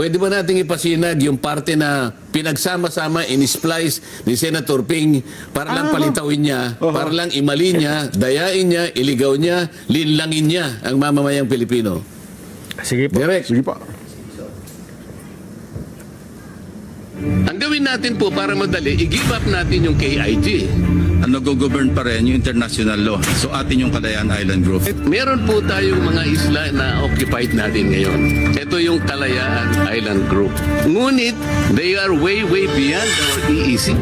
Pwede ba nating ipasinag yung parte na pinagsama-sama, in-splice ni Senator Ping para lang palitawin niya, para lang imali niya, dayain niya, iligaw niya, linlangin niya ang mamamayang Pilipino? Sige po. Direct. Sige po. Ang gawin natin po para madali, i-give up natin yung KIG. Ang nag-govern pa rin yung international law. So atin yung Kalayaan Island Group. Meron po tayong mga isla na occupied natin ngayon. Ito yung Kalayaan Island Group. Ngunit, they are way, way beyond our EEZ.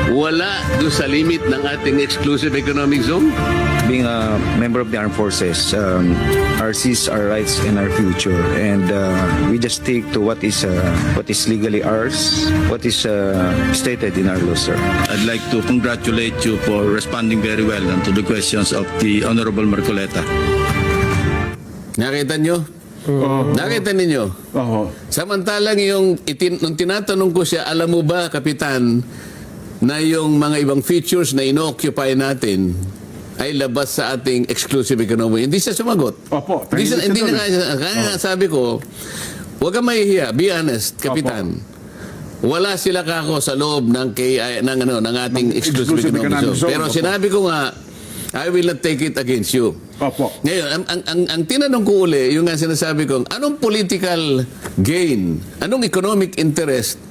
Wala doon sa limit ng ating exclusive economic zone. Being a member of the armed forces, our seas, our rights, and our future, and we just stick to what is legally ours, what is stated in our law, sir. I'd like to congratulate you for responding very well to the questions of the Honorable Marcoleta. Nakita nyo? Nakita ninyo? Samantalang nung tinatanong ko siya, alam mo ba, Kapitan, na yung mga ibang features na ino-occupy natin ay labas sa ating exclusive economy. Hindi siya sumagot. Opo. Hindi na kaya sabi ko, huwag kang mahihiya. Be honest, Kapitan. Wala sila kako sa loob ng ating exclusive economic zone. Pero sinabi ko nga, I will not take it against you. Opo. Ngayon, ang tinanong ko uli, yung nga sinasabi ko, anong political gain, anong economic interest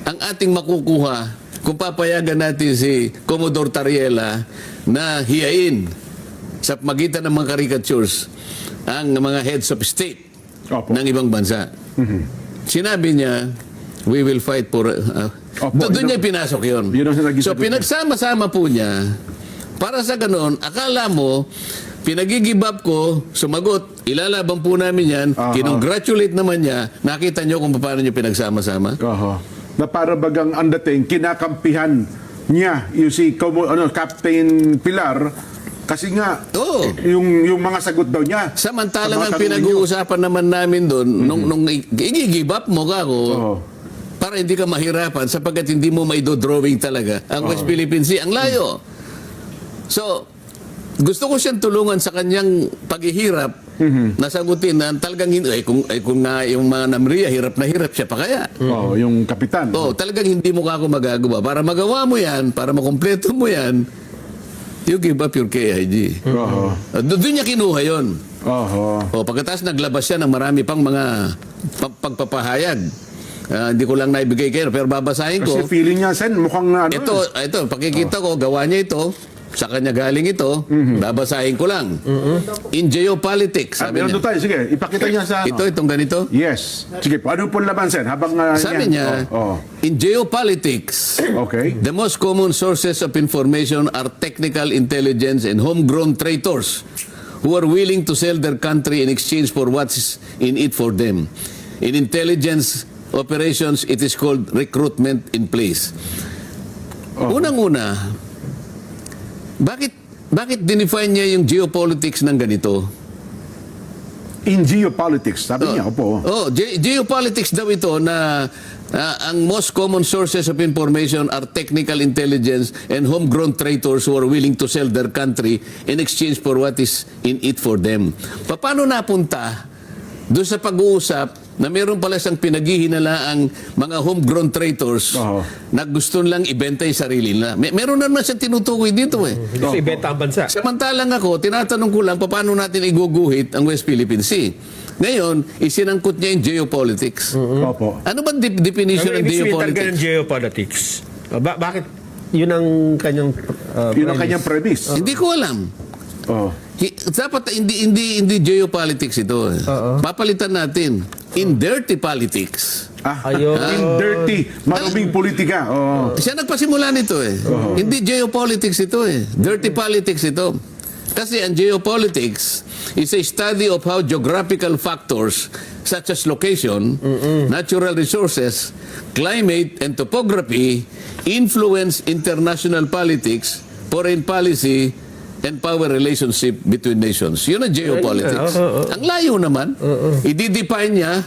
ang ating makukuha kung papayagan natin si Commodore Tariela na hiyain sa magitan ng mga caricatures ang mga heads of state ng ibang bansa. Sinabi niya, we will fight for... doon niya pinasok yun. So pinagsama-sama po niya, para sa ganun, akala mo, pinagigibab ko, sumagot, ilalaban po namin yan, kinongratulate naman niya, nakita niyo kung paano niyo pinagsama-sama? Na para bagang ang dating, kinakampihan niya yung si Captain Pilar kasi nga yung mga sagot daw niya. Samantalang ang pinag-uusapan naman namin doon, nung i-give up mo ka ako, para hindi ka mahirapan sapagkat hindi mo maidodrawing talaga ang West Philippine Sea. Ang layo. So, gusto ko siyang tulungan sa kanyang paghihirap nasagutin na talagang kung nga yung mga Namria, hirap na hirap siya pa kaya. Yung kapitan. Talagang hindi mo ako magagawa. Para magawa mo yan, para makumpleto mo yan, you give up your KIG. Doon niya kinuha yun. Pagkatapos naglabas siya ng marami pang mga pagpapahayag. Hindi ko lang naibigay kayo, pero babasahin ko. Kasi feeling niya, Sen, mukhang Ito, pakikita ko, gawa niya ito. Sa kanya galing ito, babasahin ko lang. In geopolitics, sabi niya. Tayo, sige, ipakita niya sa... Itong ganito? Yes. Sige, ano po laban, Sen? Habang sabi niya, in geopolitics, the most common sources of information are technical intelligence and homegrown traitors who are willing to sell their country in exchange for what's in it for them. In intelligence operations, it is called recruitment in place. Unang-una, bakit dinefine niya yung geopolitics ng ganito? In geopolitics, sabi niya, opo. Geopolitics daw ito na ang most common sources of information are technical intelligence and homegrown traitors who are willing to sell their country in exchange for what is in it for them. Paano napunta doon sa pag-uusap na meron pala siyang pinaghihinala ang mga homegrown traitors na gusto lang ibenta yung sarili nila. Meron naman siyang tinutukoy dito eh. Gusto ibenta ang bansa. Samantalang ako, tinatanong ko lang paano natin iguguhit ang West Philippine Sea. Ngayon, isinangkot niya yung geopolitics. Ano ba definition ng geopolitics? Ng geopolitics. Bakit? Yun ang kanyang yun ang kanyang premise. Hindi ko alam. Dapat hindi geopolitics ito. Papalitan natin. In dirty politics. In dirty, maruming politika. Siya nagpasimula nito eh. Hindi geopolitics ito eh. Dirty politics ito. Kasi ang geopolitics is a study of how geographical factors such as location, natural resources, climate, and topography influence international politics, foreign policy, and power relationship between nations. Yun ang geopolitics. Ang layo naman. I-define niya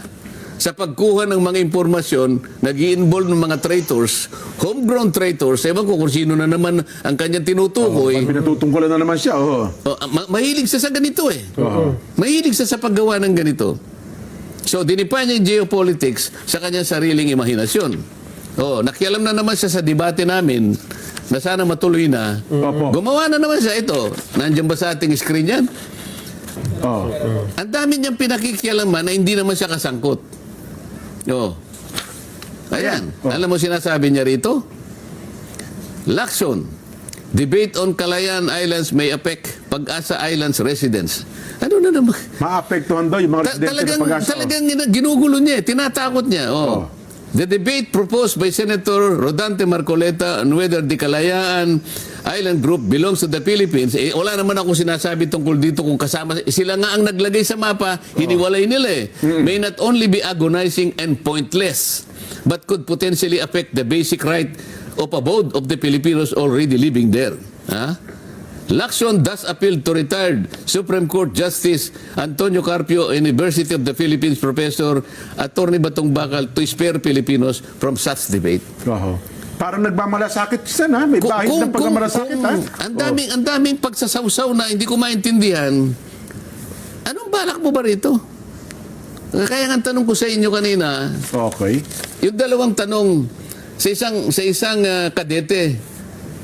sa pagkuha ng mga impormasyon, nag-i-involve ng mga traitors, homegrown traitors, ewan ko kung sino na naman ang kanyang tinutukoy. Pinatutungkulan na naman siya. Mahilig siya sa ganito eh. Mahilig siya sa paggawa ng ganito. So, dinipa niya yung geopolitics sa kanyang sariling imahinasyon. Oh, nakialam na naman siya sa debate namin na sana matuloy na. Opo. Gumawa na naman siya ito. Nandiyan ba sa ating screen yan? Oh. Ang dami niyang pinakikialaman na hindi naman siya kasangkot. Oh. Ayan. Oh. Alam mo sinasabi niya rito? Lacson. Debate on Calayan Islands may affect Pag-asa Islands residents. Ano na naman? Maapektuhan daw yung mga residente ng Pag-asa. Talagang ginugulo niya, tinatakot niya. Oh. The debate proposed by Senator Rodante Marcoleta on whether the Kalayaan Island Group belongs to the Philippines, wala naman ako sinasabi tungkol dito kung kasama. Sila nga ang naglagay sa mapa, hiniwalay nila eh. May not only be agonizing and pointless, but could potentially affect the basic right of abode of the Filipinos already living there. Ha? Lacson thus appealed to retired Supreme Court Justice Antonio Carpio, University of the Philippines Professor, Attorney Batong Bakal, to spare Filipinos from such debate. Oho. Parang nagmamalasakit siya na. May bahid ng pagmamalasakit ha. Ang daming pagsasawsaw na hindi ko maintindihan. Anong balak mo ba rito? Kaya nga tanong ko sa inyo kanina, Okay. yung dalawang tanong sa isang kadete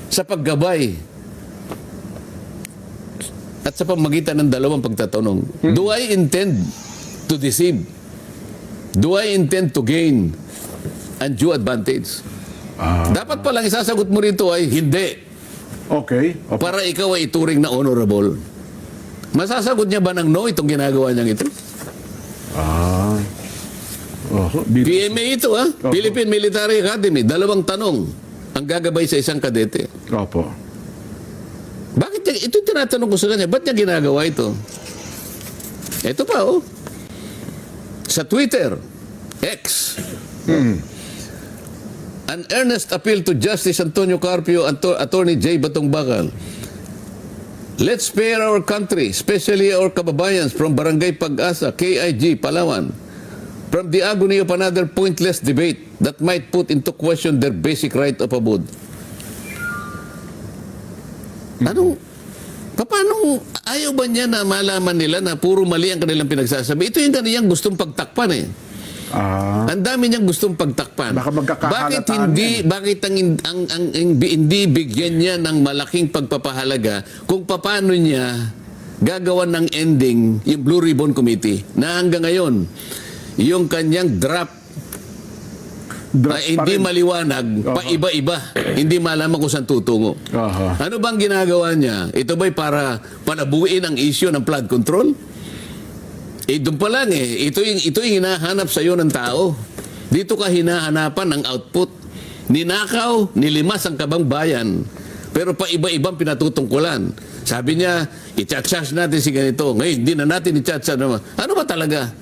sa paggabay at sa pamagitan ng dalawang pagtatanong. Do I intend to deceive? Do I intend to gain undue advantage? Dapat palang isasagot mo rito ay hindi. Okay. Opo. Para ikaw ay ituring na honorable. Masasagot niya ba ng no itong ginagawa niyang ito? Oho. PMA ito ha? Philippine Military Academy. Dalawang tanong ang gagabay sa isang kadete. Opo. Bakit niya, ito tinatanong ko sa kanya, ba't niya ginagawa ito? Ito pa, oh. Sa Twitter, X, an earnest appeal to Justice Antonio Carpio and Attorney J. Batong Bakal. Let's spare our country, especially our kababayans from Barangay Pag-asa, KIG, Palawan, from the agony of another pointless debate that might put into question their basic right of abode. Paano ayaw ba niya na malaman nila na puro mali ang kanilang pinagsasabi? Ito yung kaniyang gustong pagtakpan eh. Ang dami niyang gustong pagtakpan. Baka magkakahalataan Bakit hindi bigyan niya ng malaking pagpapahalaga kung paano niya gagawan ng ending yung Blue Ribbon Committee na hanggang ngayon yung kanyang draft ay hindi maliwanag, paiba-iba. Hindi malaman kung saan tutungo. Ano bang ginagawa niya? Ito ba'y para panabuin ang issue ng flood control? Doon pa lang eh. Ito yung hinahanap sa iyo ng tao. Dito ka hinahanapan ng output. Ninakaw, nilimas ang kabang bayan. Pero paiba-ibang pinatutungkulan. Sabi niya, i-charge natin si ganito. Ngayon, hindi na natin i-charge. Ano ba talaga?